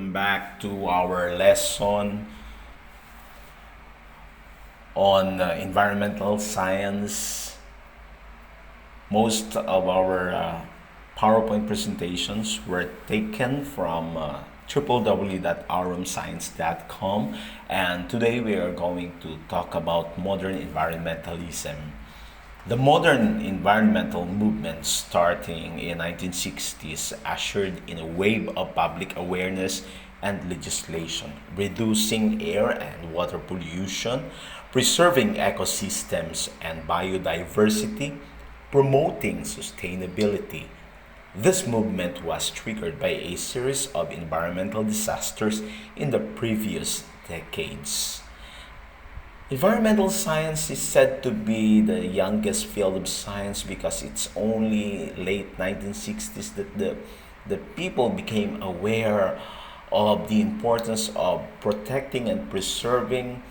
welcome back to our lesson on environmental science. Most of our PowerPoint presentations were taken from www.aurumscience.com, and today we are going to talk about modern environmentalism. The modern environmental movement starting in 1960s ushered in a wave of public awareness and legislation, reducing air and water pollution, preserving ecosystems and biodiversity, promoting sustainability. This movement was triggered by a series of environmental disasters in the previous decades. Environmental science is said to be the youngest field of science because it's only late 1960s that the people became aware of the importance of protecting and preserving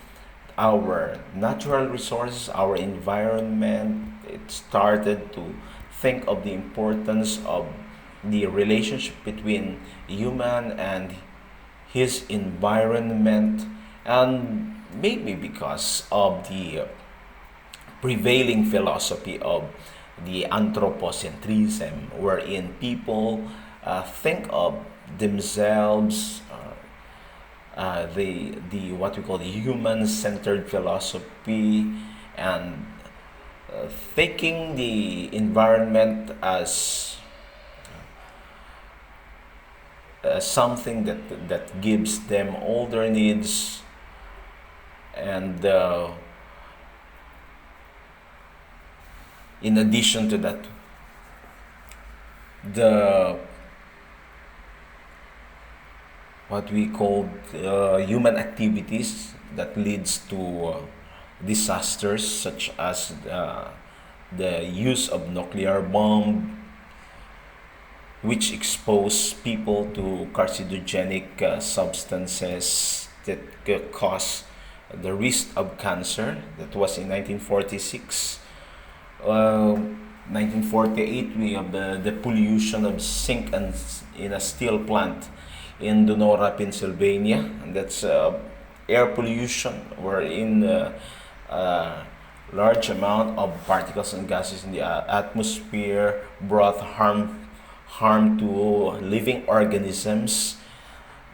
our natural resources, our environment. It started to think of the importance of the relationship between human and his environment, and maybe because of the prevailing philosophy of the anthropocentrism, wherein people think of themselves, the what we call the human-centered philosophy, and taking the environment as something that gives them all their needs, and in addition to that, the what we call human activities that leads to disasters, such as the use of nuclear bomb, which expose people to carcinogenic substances that cause the risk of cancer. That was in 1946. 1948, we have the pollution of zinc and in a steel plant in Donora, Pennsylvania, and that's air pollution, wherein large amount of particles and gases in the atmosphere brought harm to living organisms.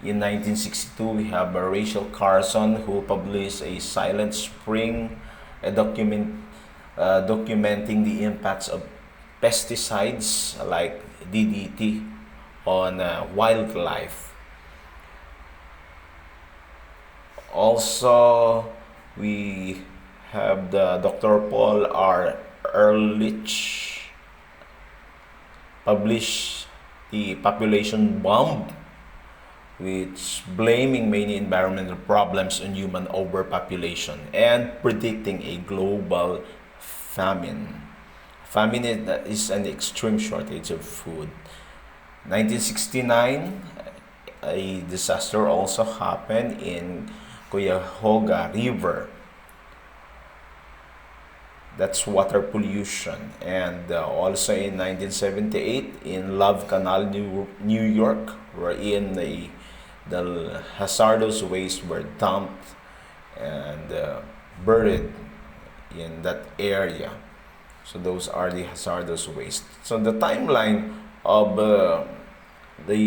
In 1962, we have Rachel Carson, who published a Silent Spring, a documenting the impacts of pesticides like DDT on wildlife. Also, we have the Dr. Paul R. Ehrlich published the Population Bomb, which blaming many environmental problems on human overpopulation and predicting a global famine. Famine is an extreme shortage of food. 1969, a disaster also happened in Cuyahoga River. That's water pollution. And also in 1978, in Love Canal, New York, wherein the hazardous waste were dumped and buried in that area. So those are the hazardous waste. So the timeline of the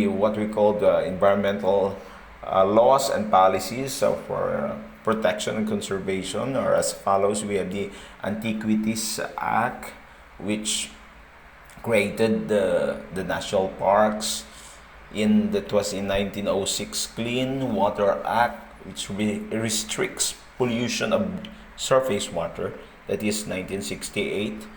what we call the environmental laws and policies for protection and conservation are as follows. We have the Antiquities Act, which created the national parks. That was in 1906. Clean Water Act, which restricts pollution of surface water. That is 1968.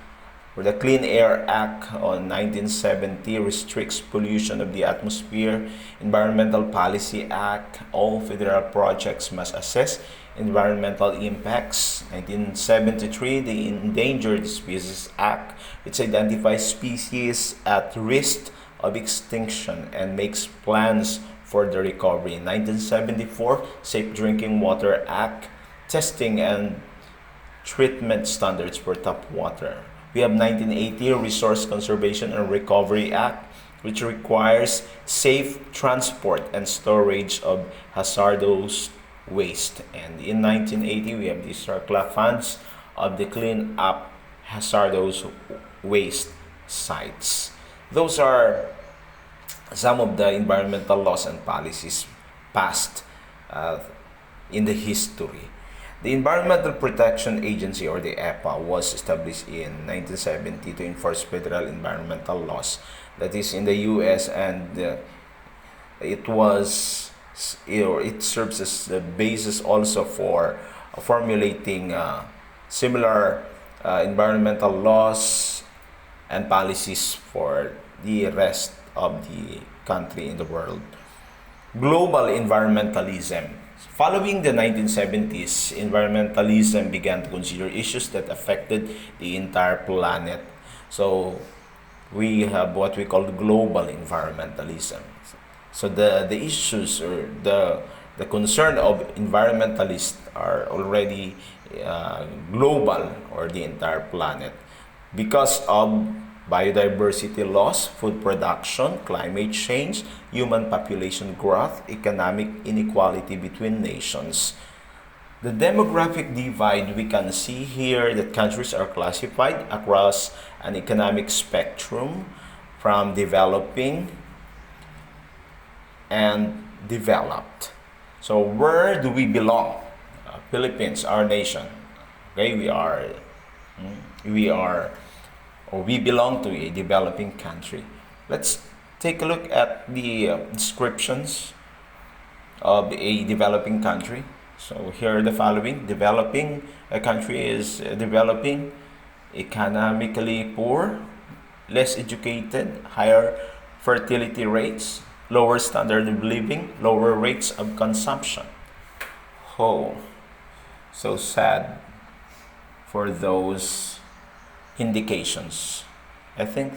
For the Clean Air Act on 1970 restricts pollution of the atmosphere. Environmental Policy Act, all federal projects must assess environmental impacts. 1973, the Endangered Species Act, which identifies species at risk of extinction and makes plans for the recovery. 1974, Safe Drinking Water Act, testing and treatment standards for tap water. We have 1980 Resource Conservation and Recovery Act, which requires safe transport and storage of hazardous waste. And in 1980, we have the CERCLA funds of the Clean Up Hazardous Waste Sites. Those are some of the environmental laws and policies passed uh, in the history. The Environmental Protection Agency, or the EPA, was established in 1970 to enforce federal environmental laws. That is in the U.S., and it was it serves as the basis also for formulating similar environmental laws and policies for the rest of the country in the world. Global environmentalism. Following the 1970s, environmentalism began to consider issues that affected the entire planet. So we have what we call global environmentalism. So the issues, or the concern of environmentalists are already global, or the entire planet, because of biodiversity loss, food production, climate change, human population growth, economic inequality between nations. The demographic divide, we can see here that countries are classified across an economic spectrum from developing and developed. So where do we belong? Philippines, our nation. Okay, we are or we belong to a developing country. Let's take a look at the descriptions of a developing country. So here are the following. Developing a country is developing, economically poor, less educated, higher fertility rates, lower standard of living, lower rates of consumption. Oh, so sad for those indications. I think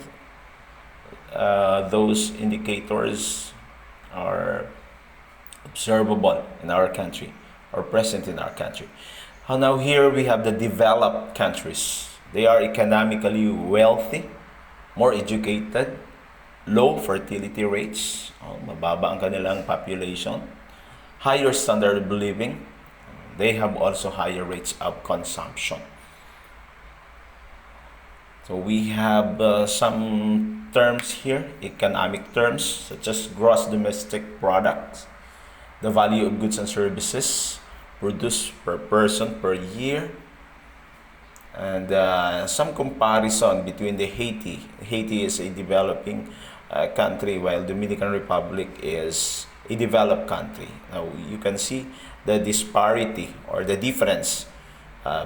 those indicators are observable in our country, or present in our country. Now here we have the developed countries. They are economically wealthy, more educated, low fertility rates, mababa ang kanilang population, higher standard of living. They have also higher rates of consumption. So we have some terms here, economic terms, such as gross domestic products, the value of goods and services produced per person per year, and some comparison between the Haiti. Haiti is a developing country, while Dominican Republic is a developed country. Now you can see the disparity, or the difference,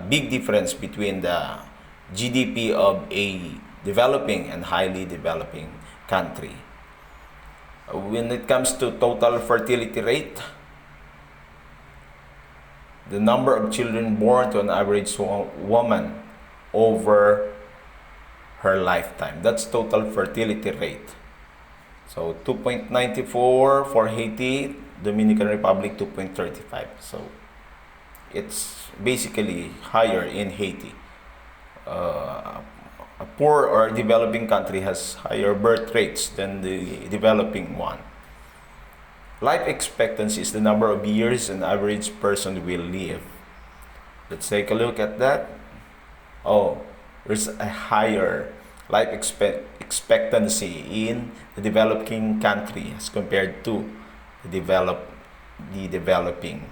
big difference between the GDP of a developing and highly developing country. When it comes to total fertility rate, the number of children born to an average woman over her lifetime. That's total fertility rate. So 2.94 for Haiti, Dominican Republic 2.35. So it's basically higher in Haiti. A poor or developing country has higher birth rates than the developing one. Life expectancy is the number of years an average person will live. Let's take a look at that. Oh, there's a higher life expectancy in the developing country as compared to the developing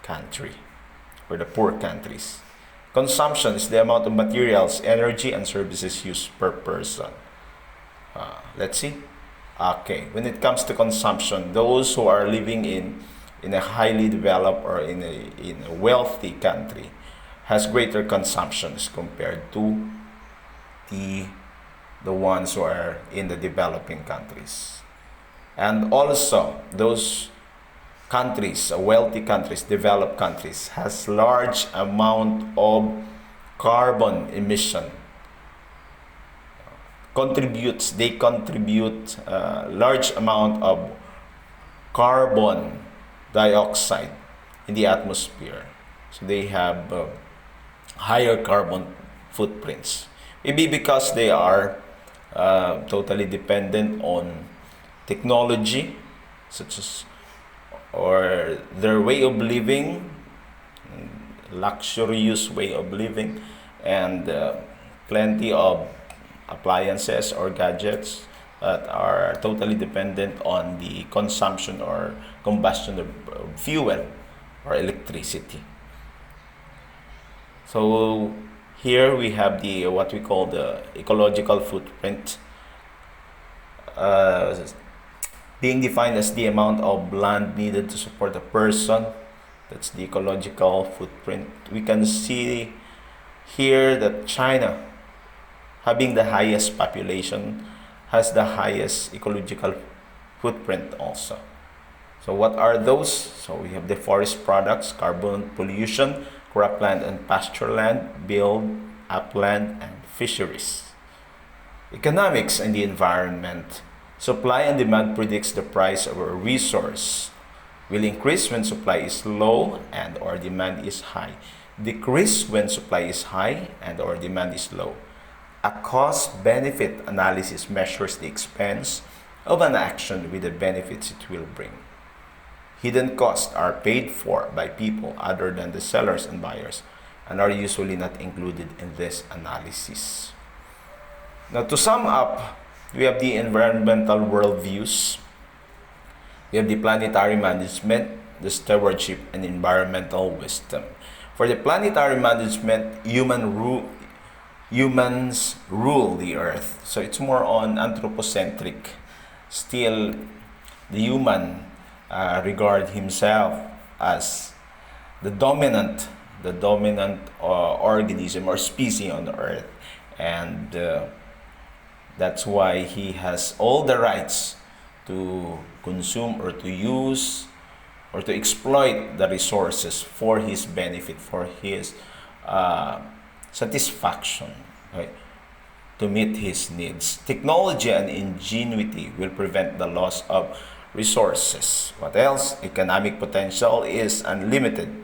country, or the poor countries. Consumption is the amount of materials, energy, and services used per person. Let's see. Okay, when it comes to consumption, those who are living in a highly developed, or in a wealthy country has greater consumptions compared to the ones who are in the developing countries. And also, those countries, wealthy countries, developed countries, has large amount of carbon emission. They contribute large amount of carbon dioxide in the atmosphere. So they have higher carbon footprints. Maybe because they are totally dependent on technology, such as or their way of living, luxurious way of living, and plenty of appliances or gadgets that are totally dependent on the consumption or combustion of fuel or electricity. So here we have the what we call the ecological footprint, uh, being defined as the amount of land needed to support a person. That's the ecological footprint. We can see here that China, having the highest population, has the highest ecological footprint also. So what are those? So we have the forest products, carbon pollution, cropland and pasture land, build, upland, and fisheries. Economics and the environment. Supply and demand predicts the price of a resource. Will increase when supply is low and or demand is high. Decrease when supply is high and or demand is low. A cost-benefit analysis measures the expense of an action with the benefits it will bring. Hidden costs are paid for by people other than the sellers and buyers and are usually not included in this analysis. Now, to sum up, we have the environmental worldviews, we have the planetary management, the stewardship, and environmental wisdom. For the planetary management, humans rule the earth. So it's more on anthropocentric. Still, the human regard himself as the dominant organism or species on the earth, and that's why he has all the rights to consume or to use or to exploit the resources for his benefit, for his satisfaction, right? To meet his needs. Technology and ingenuity will prevent the loss of resources. What else? Economic potential is unlimited.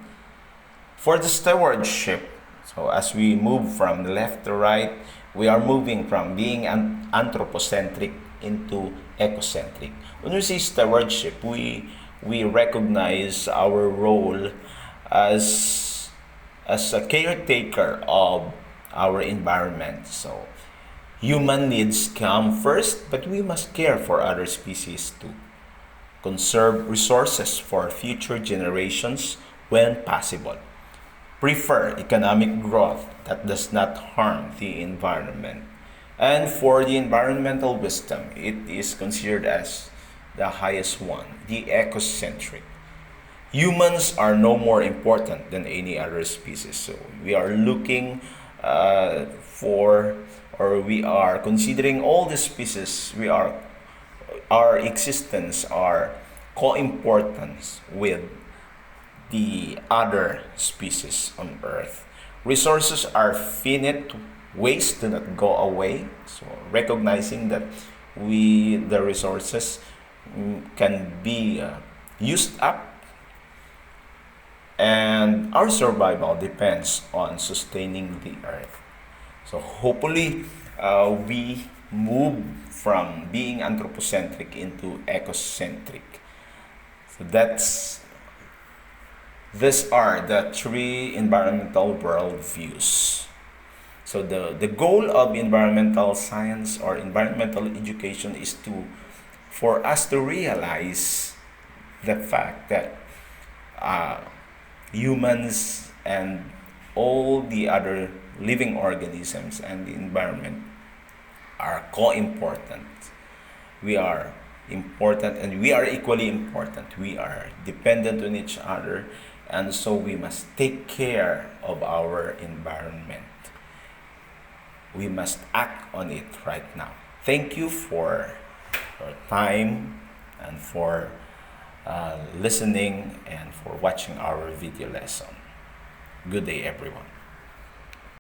For the stewardship, so as we move from left to right, we are moving from being anthropocentric into ecocentric. When we say stewardship, we recognize our role as a caretaker of our environment. So human needs come first, but we must care for other species too. Conserve resources for future generations when possible. Prefer economic growth that does not harm the environment. And for the environmental wisdom, it is considered as the highest one, the ecocentric. Humans are no more important than any other species. So we are looking for, or we are considering all the species. Our existence are co-importance with the other species on Earth. Resources are finite, waste do not go away. So recognizing that the resources can be used up, and our survival depends on sustaining the Earth. So hopefully we move from being anthropocentric into ecocentric. So these are the three environmental worldviews. So the goal of environmental science or environmental education is for us to realize the fact that humans and all the other living organisms and the environment are co-important. We are important and we are equally important. We are dependent on each other, and so we must take care of our environment. We must act on it right now. Thank you for your time and for listening and for watching our video lesson. Good day, everyone.